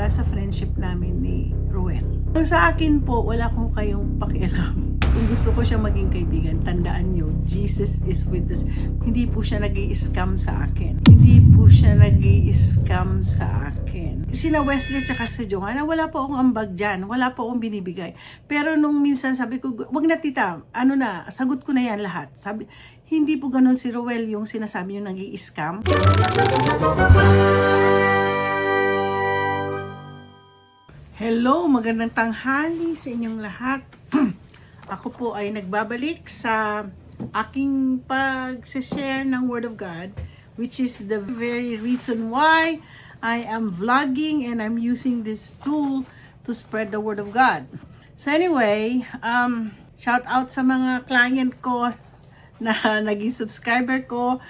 mula sa friendship namin ni Ruel. Sa akin po, wala akong kayong pakialam. Kung gusto ko siya maging kaibigan, tandaan nyo, Jesus is with us. Hindi po siya nag-i-scam sa akin. Hindi po siya nag-i-scam sa akin. Sina Wesley at si Johanna, wala po akong ambag dyan. Wala po akong binibigay. Pero nung minsan sabi ko, wag na tita, ano na, sagot ko na yan lahat. Sabi, hindi po ganun si Ruel yung sinasabi nyo nag-i-scam. Hello, magandang tanghali sa inyong lahat. Ako po ay nagbabalik sa aking pag-share ng Word of God, which is the very reason why I am vlogging and I'm using this tool to spread the Word of God. So anyway, shout out sa mga client ko na naging subscriber ko.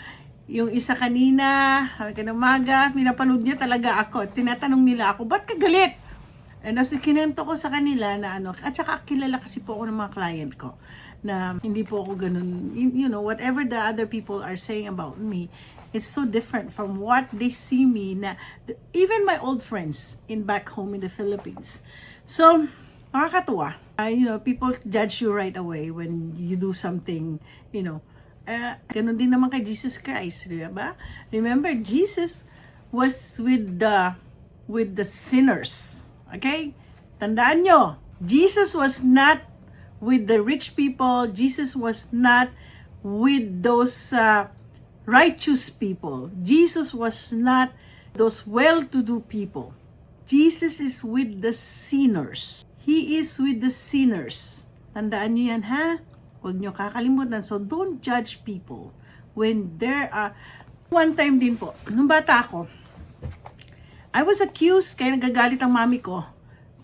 Yung isa kanina, hanggang umaga, minapanood niya talaga ako. Tinatanong nila ako, ba't ka galit? And as kinento ko sa kanila na at saka kilala kasi po ako ng mga client ko na hindi po ako ganun, you know, whatever the other people are saying about me, it's so different from what they see me na, even my old friends in back home in the Philippines. So, makakatuwa. You know, people judge you right away when you do something, you know. Ganun din naman kay Jesus Christ, di ba? Remember, Jesus was with the sinners. Okay? Tandaan nyo, Jesus was not with the rich people. Jesus was not with those righteous people. Jesus was not those well-to-do people. Jesus is with the sinners. He is with the sinners. Tandaan nyo yan, ha? Huwag nyo kakalimutan. So, don't judge people when there are... One time din po, nung bata ako, I was accused, kaya nagagalit ang mami ko.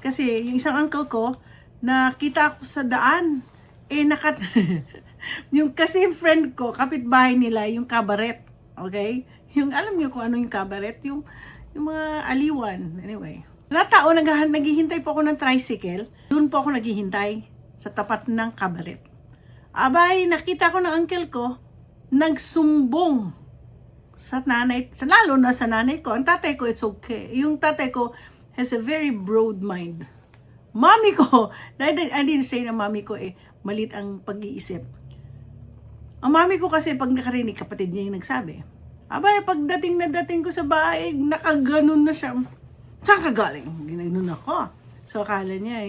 Kasi yung isang uncle ko, nakita ako sa daan. Kasi yung friend ko, kapitbahay nila, yung kabaret. Okay? Yung, alam niyo kung ano yung kabaret? Yung mga aliwan. Anyway. Natao, naghihintay po ako ng tricycle. Doon po ako naghihintay sa tapat ng kabaret. Abay, nakita ko ng uncle ko, nagsumbong lalo na sa nanay ko. Ang tatay ko, it's okay. Yung tatay ko has a very broad mind. Mami ko, I didn't say na mami ko malit ang pag-iisip. Ang mami ko kasi pag nakarinig, kapatid niya yung nagsabi. Abay, pagdating ko sa bahay, nakaganon na siya. Saan ka galing? Ginagnon ako. So, akala niya,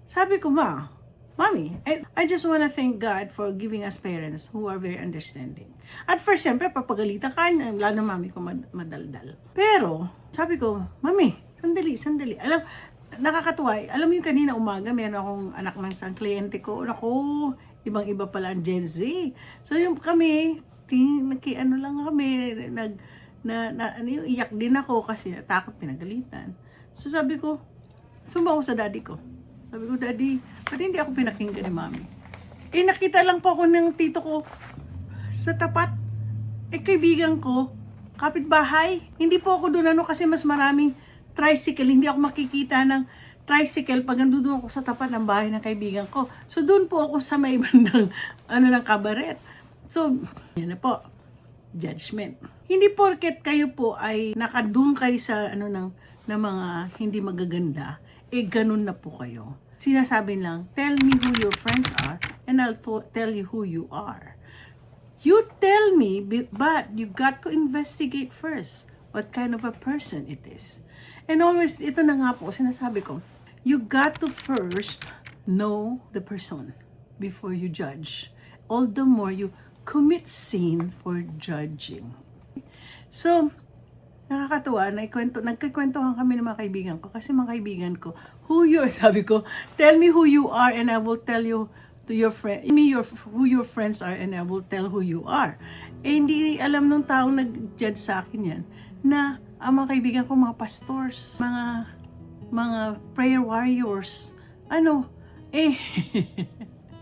sabi ko, Mami, I just want to thank God for giving us parents who are very understanding. At first, siyempre, papagalitan ka niya, lalo na mami ko madaldal. Pero, sabi ko, Mami, sandali. Nakakatuwa. Alam mo yung kanina umaga, meron akong anak ng isang kliyente ko. Naku, ibang-iba pala ang Gen Z. So, yung kami, iyak din ako kasi takot pinagalitan. So, sabi ko, sumba ako sa daddy ko. Sabi ko, Daddy, ba't hindi ako pinakinggan ni Mami? Nakita lang po ako ng tito ko sa tapat. Kaibigan ko, kapitbahay. Hindi po ako doon kasi mas maraming tricycle. Hindi ako makikita ng tricycle pag nandun ako sa tapat ng bahay ng kaibigan ko. So, doon po ako sa may bandang ng kabaret. So, yan na po. Judgment. Hindi porket kayo po ay nakadun kayo sa ng mga hindi magaganda, ganun na po kayo. Sinasabi lang, tell me who your friends are and I'll tell you who you are. You tell me, but you got to investigate first what kind of a person it is. And always, ito na nga po, sinasabi ko, you got to first know the person before you judge. All the more you commit sin for judging. So, nakakatuwa, nagkikwentuhan kami ng mga kaibigan ko kasi mga kaibigan ko, sabi ko, tell me who you are and I will tell you to your friend, who your friends are and I will tell who you are. Hindi alam nung taong nag-judge sa akin yan, na ang mga kaibigan ko, mga pastors, mga prayer warriors,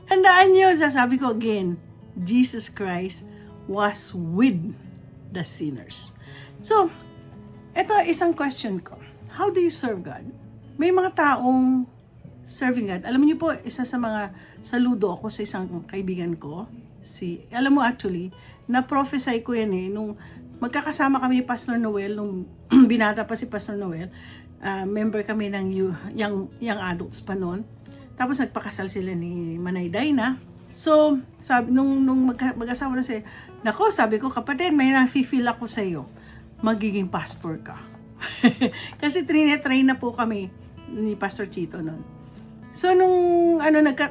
handaan nyo, sasabi ko again, Jesus Christ was with the sinners. So, ito isang question ko. How do you serve God? May mga taong serving God. Alam niyo po, isa sa mga saludo ako sa isang kaibigan ko. Alam mo actually, na-prophesy ko yan nung magkakasama kami ni Pastor Noel, nung binata pa si Pastor Noel, member kami ng young adults pa noon. Tapos nagpakasal sila ni Manay Dina. So, sabi, nung mag-asawa na sila, nako, sabi ko, kapatid, may nafe-feel ako sa iyo. Magiging pastor ka. Kasi trinetry na po kami ni Pastor Chito noon. So, nung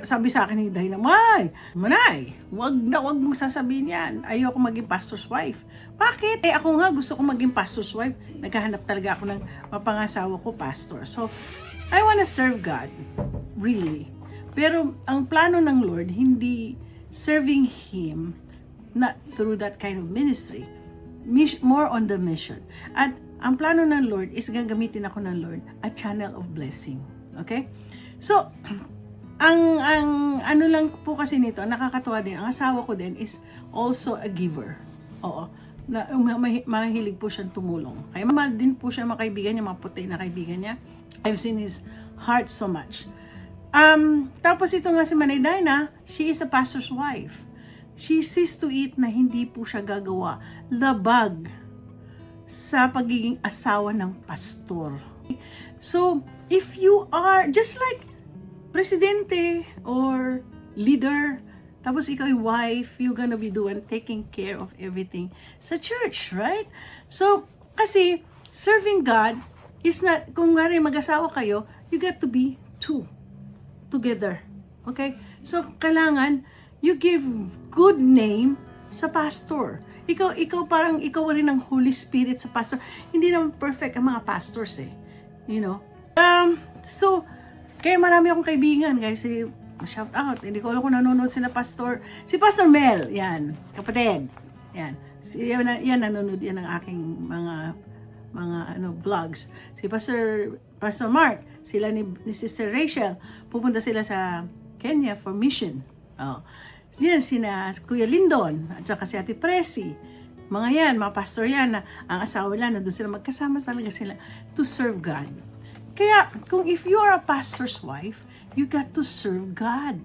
sabi sa akin ni Dina, Manay, wag mong sasabihin yan. Ayoko maging pastor's wife. Bakit? Ako nga gusto ko maging pastor's wife. Naghahanap talaga ako ng mapangasawa ko, pastor. So, I wanna serve God. Really. Pero, ang plano ng Lord, hindi serving Him, not through that kind of ministry. More on the mission. At, ang plano ng Lord is gagamitin ako ng Lord, a channel of blessing. Okay? So, ang ano lang po kasi nito, nakakatuwa din, ang asawa ko din is also a giver. Oo. Mahilig po siyang tumulong. Kaya mahal din po siya mga kaibigan niya, mga puti na kaibigan niya. I've seen his heart so much. Tapos ito nga si Manay Dina, she is a pastor's wife. She sees to it na hindi po siya gagawa labag sa pagiging asawa ng pastor. So, if you are just like presidente or leader, tapos ikaw ay wife, you're gonna be taking care of everything sa church, right? So, kasi serving God is not, kung nga rin mag-asawa kayo, you got to be two together. Okay? So, kailangan you give good name sa pastor. Ikaw parang ikaw rin ang Holy Spirit sa pastor. Hindi naman perfect ang mga pastors eh. You know? So, kaya marami akong kaibigan, guys. Shout out. Hindi ko alam kung nanonood sila pastor. Si Pastor Mel, yan. Kapatid. Yan. Yan nanonood yan ng aking mga vlogs. Si Pastor Mark, sila ni Sister Rachel, pupunta sila sa Kenya for mission. Oh. Yan, sina Kuya Lindon, at saka si Ate Presi. Mga yan, mga pastor yan, na ang asawa nila, nandun sila magkasama talaga sila to serve God. Kaya, kung if you are a pastor's wife, you got to serve God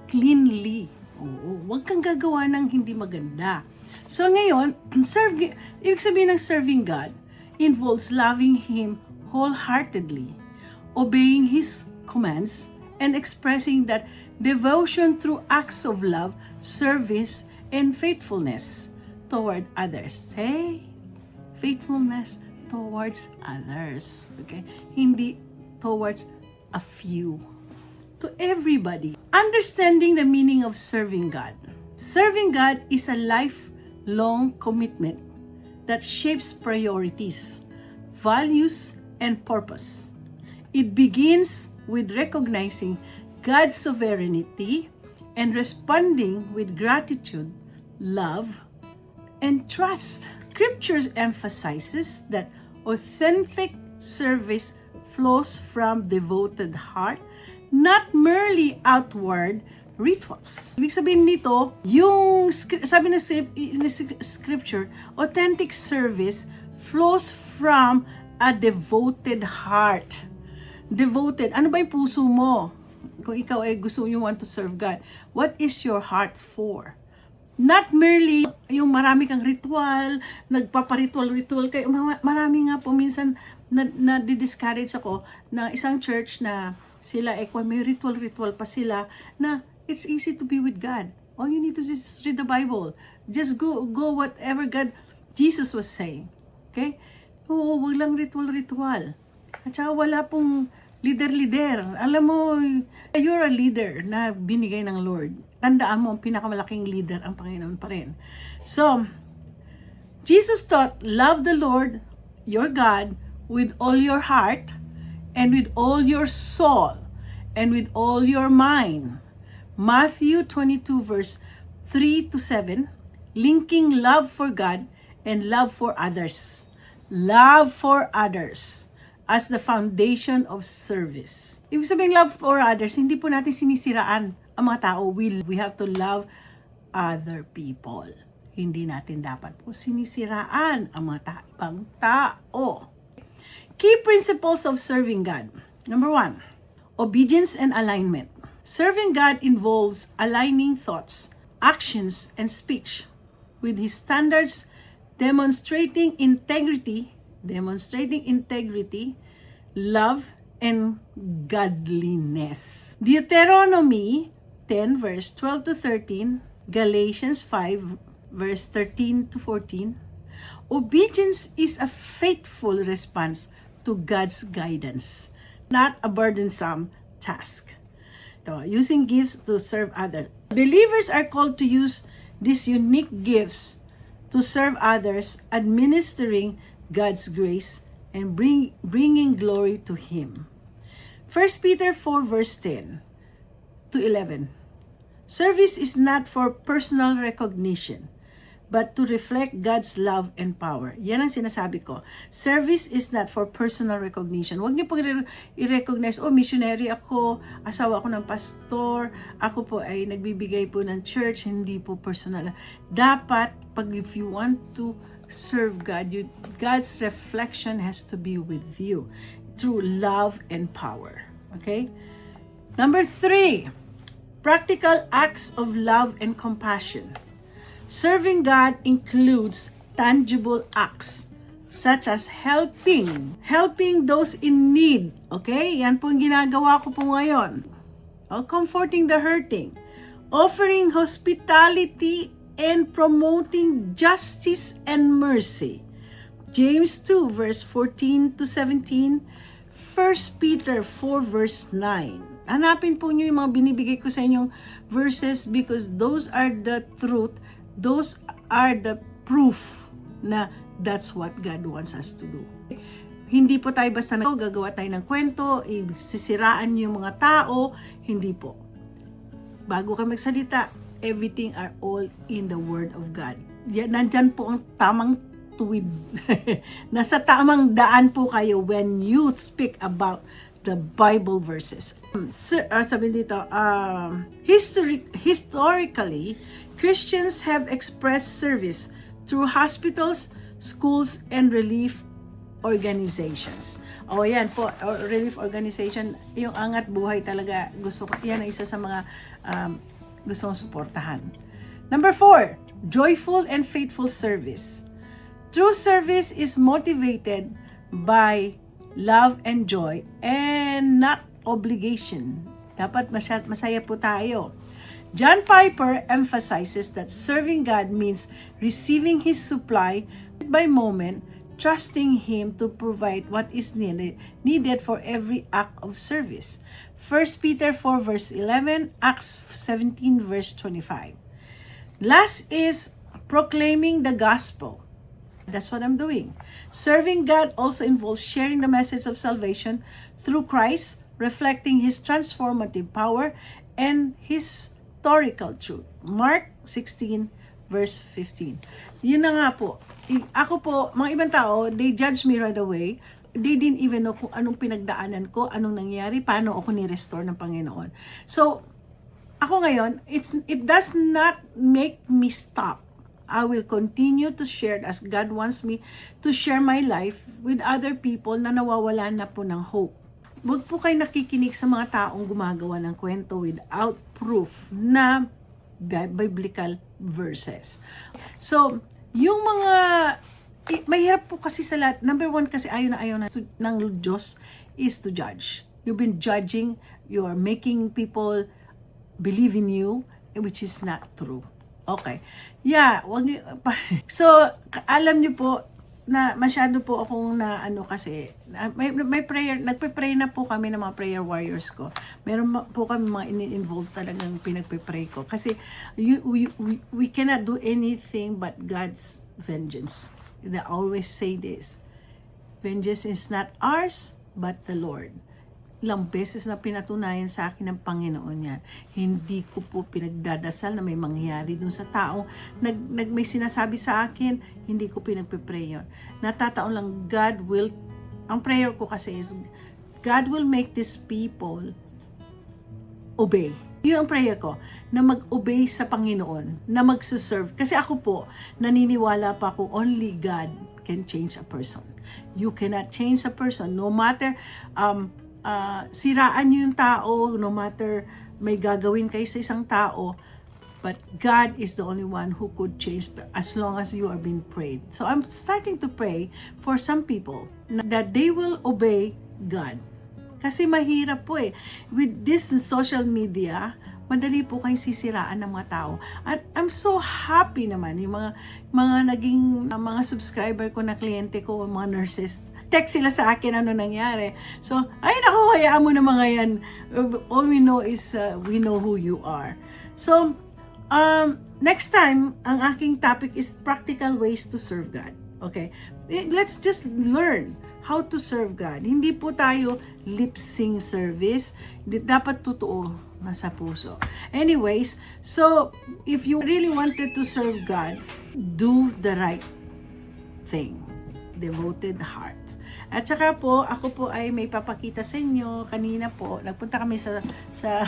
cleanly. Oo, huwag kang gagawa ng hindi maganda. So ngayon, ibig sabihin ng serving God involves loving Him wholeheartedly, obeying His commands, and expressing that devotion through acts of love, service, and faithfulness toward others. Hey, faithfulness towards others. Okay? Hindi towards a few. To everybody. Understanding the meaning of serving God. Serving God is a lifelong commitment that shapes priorities, values, and purpose. It begins with recognizing God's sovereignty and responding with gratitude, love, and trust. Scriptures emphasizes that authentic service flows from devoted heart, not merely outward rituals. Ibig sabihin nito, yung sabi ng scripture, authentic service flows from a devoted heart. Devoted. Ano ba yung puso mo? Kung ikaw ay you want to serve God, what is your heart for? Not merely yung marami kang ritual, nagpaparitual-ritual kayo. Marami nga po minsan na di-discourage ako na isang church na sila may ritual pa sila na it's easy to be with God. All you need to do is read the Bible. Just go whatever Jesus was saying. Okay? Oo, wag lang ritual. At saka wala pong leader. Alam mo, you're a leader na binigay ng Lord. Tandaan mo, ang pinakamalaking leader ang Panginoon pa rin. So, Jesus taught, love the Lord, your God, with all your heart, and with all your soul, and with all your mind. Matthew 22 verse 3 to 7, linking love for God and love for others. Love for others as the foundation of service. Ibig sabihin, love for others, hindi po natin sinisiraan ang mga tao. We have to love other people. Hindi natin dapat po sinisiraan ang mga ibang tao. Key principles of serving God. Number 1, obedience and alignment. Serving God involves aligning thoughts, actions, and speech with His standards demonstrating integrity, love, and godliness. Deuteronomy 10 verse 12 to 13, Galatians 5 verse 13 to 14. Obedience is a faithful response to God's guidance, not a burdensome task. So, using gifts to serve others. Believers are called to use these unique gifts to serve others, administering God's grace and bringing glory to Him. 1 Peter 4 verse 10 to 11. Service is not for personal recognition, but to reflect God's love and power. Yan ang sinasabi ko. Service is not for personal recognition. Huwag niyo pong i-recognize, missionary ako, asawa ako ng pastor, ako po ay nagbibigay po ng church, hindi po personal. Dapat, if you want to serve God, God's reflection has to be with you through love and power. Okay? Number 3, practical acts of love and compassion. Serving God includes tangible acts such as helping those in need. Okay? Yan po ang ginagawa ko po ngayon. Comforting the hurting, offering hospitality, and promoting justice and mercy. James 2 verse 14 to 17, 1 Peter 4 verse 9. Hanapin po nyo yung mga binibigay ko sa inyong verses because those are the truth, those are the proof na that's what God wants us to do. Hindi po tayo basta gagawa tayo ng kwento, sisiraan yung mga tao, hindi po. Bago ka magsalita, everything are all in the Word of God. Nandyan po ang tamang tuwid. Nasa tamang daan po kayo when you speak about the Bible verses. Sabi dito, historically, Christians have expressed service through hospitals, schools, and relief organizations. Yan po, relief organization, yung Angat Buhay talaga, yan ang isa sa mga gusto kong suportahan. Number 4, joyful and faithful service. True service is motivated by love and joy and not obligation. Dapat masaya po tayo. John Piper emphasizes that serving God means receiving His supply by moment, trusting Him to provide what is needed for every act of service. 1 Peter 4 verse 11, Acts 17 verse 25. Last is proclaiming the gospel. That's what I'm doing. Serving God also involves sharing the message of salvation through Christ, reflecting His transformative power and His historical truth. Mark 16 verse 15. Yun na nga po. Ako po, mga ibang tao, they judge me right away. They didn't even know kung anong pinagdaanan ko, anong nangyari, paano ako ni-restore ng Panginoon. So, ako ngayon, it does not make me stop. I will continue to share as God wants me to share my life with other people na nawawala na po ng hope. Huwag po kayo nakikinig sa mga taong gumagawa ng kwento without proof na biblical verses. So, yung mga mahirap po kasi sa lahat. Number 1 kasi ayaw na ng Diyos is to judge. You've been judging, you are making people believe in you, which is not true. Okay. Yeah, so alam niyo po na masyado po akong kasi may prayer, nagpe-pray na po kami ng mga prayer warriors ko. Meron po kami mga in-involved talagang pinagpe-pray ko kasi we cannot do anything but God's vengeance. They always say this, vengeance is not ours, but the Lord. Ilang beses na pinatunayan sa akin ng Panginoon yan. Hindi ko po pinagdadasal na may mangyari dun sa taong may sinasabi sa akin, hindi ko pinagpe-pray yun. Natataon lang, ang prayer ko kasi is, God will make these people obey. Yun ang prayer ko, na mag-obey sa Panginoon, na mag-serve. Kasi ako po, naniniwala pa ako, only God can change a person. You cannot change a person. No matter, siraan nyo yung tao, no matter may gagawin kayo sa isang tao, But God is the only one who could change as long as you are being prayed. So I'm starting to pray for some people that they will obey God. Kasi mahirap po eh. With this social media, madali po kayong sisiraan ng mga tao. At I'm so happy naman yung mga naging mga subscriber ko na kliyente ko, mga nurses. Text sila sa akin ano nangyari. So, ay naku, hayaan mo na mga yan. All we know is we know who you are. So, next time, ang aking topic is practical ways to serve God. Okay? Let's just learn how to serve God. Hindi po tayo lip-sync service. Dapat totoo nasa puso. Anyways, so if you really wanted to serve God, do the right thing. Devoted heart. At saka po, ako po ay may papakita sa inyo. Kanina po, nagpunta kami sa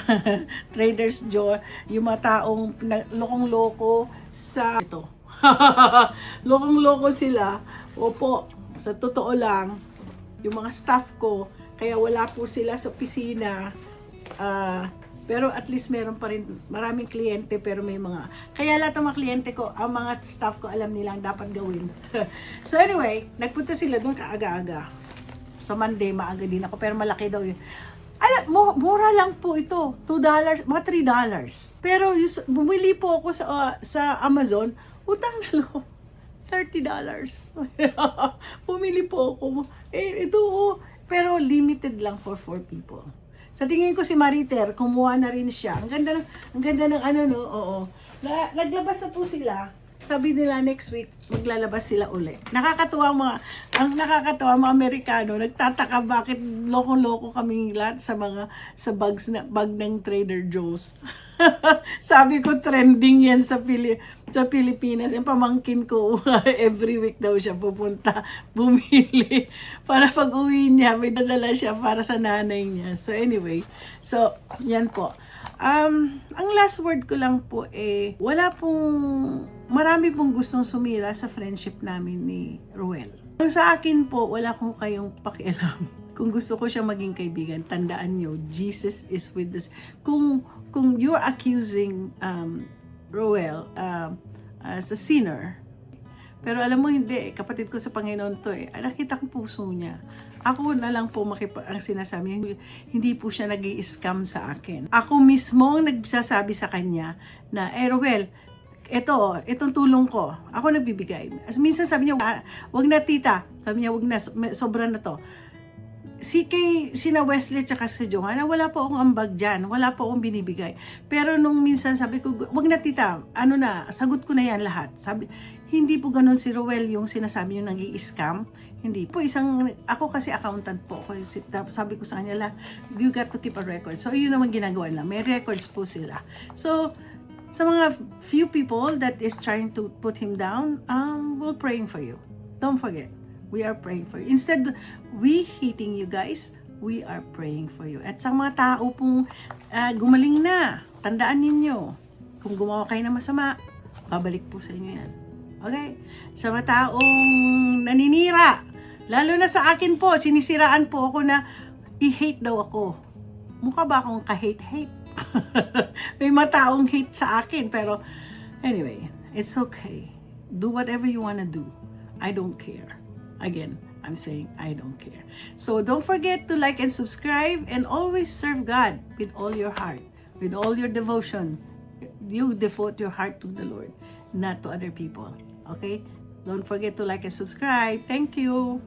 Trader's Joe, yung mga taong lokong-loko sa ito. Lokong-loko sila. Opo, sa totoo lang, yung mga staff ko, kaya wala po sila sa opisina. Pero at least meron pa rin maraming kliyente, pero may mga, kaya lahat ng mga kliyente ko, ang mga staff ko alam nilang dapat gawin. So anyway, nagpunta sila doon kaaga-aga. Sa Monday, maaga din ako, pero malaki daw yun. Mura lang po ito, $2, mga $3. Pero bumili po ako sa Amazon, utang na loob, $30. Bumili po ako. Ito, pero limited lang for 4 people. Sa tingin ko si Mariter, kumuha na rin siya. Ang ganda ng ano no, oo. Naglabas na po sila. Sabi nila next week maglalabas sila uli. Nakakatuwa mga Amerikano, nagtataka bakit loko-loko kaming lahat sa bag ng Trader Joe's. Sabi ko trending yan sa Pilipinas. Yung pamangkin ko every week daw siya pupunta bumili para pag uwi niya may dadala siya para sa nanay niya. So anyway, so yan po. Ang last word ko lang po marami pong gustong sumira sa friendship namin ni Ruel. Sa akin po, wala kong kayong pakialam. Kung gusto ko siya maging kaibigan, tandaan nyo, Jesus is with us. Kung you're accusing Ruel as a sinner, pero alam mo hindi, kapatid ko sa Panginoon to nakita ko puso niya. Ako na lang po ang sinasabi, hindi po siya nag-i-scam sa akin. Ako mismo ang nagsasabi sa kanya na, Ruel, itong tulong ko, ako nagbibigay. As minsan sabi niya, wag na tita. Sabi niya, wag na, sobra na to. Sina Wesley tsaka si Johanna, wala po akong ambag dyan. Wala po akong binibigay. Pero nung minsan sabi ko, wag na tita, sagot ko na yan lahat. Hindi po ganun si Ruel yung sinasabi niyo nag-i-scam. Hindi po, ako kasi accountant po. Sabi ko sa kanya, you got to keep a record. So yun naman ginagawa nila. May records po sila. So, sa mga few people that is trying to put him down, we're praying for you. Don't forget, we are praying for you. Instead, we hating you guys, we are praying for you. At sa mga tao pong gumaling na, tandaan ninyo, kung gumawa kayo ng masama, babalik po sa inyo yan. Okay? Sa mga taong naninira, lalo na sa akin po, sinisiraan po ako na i-hate daw ako. Mukha ba akong ka-hate-hate? May mga taong hate sa akin, pero anyway, it's okay. Do whatever you wanna do. I don't care. Again, I'm saying I don't care. So don't forget to like and subscribe, and always serve God with all your heart, with all your devotion. You devote your heart to the Lord, not to other people. Okay? Don't forget to like and subscribe. Thank you.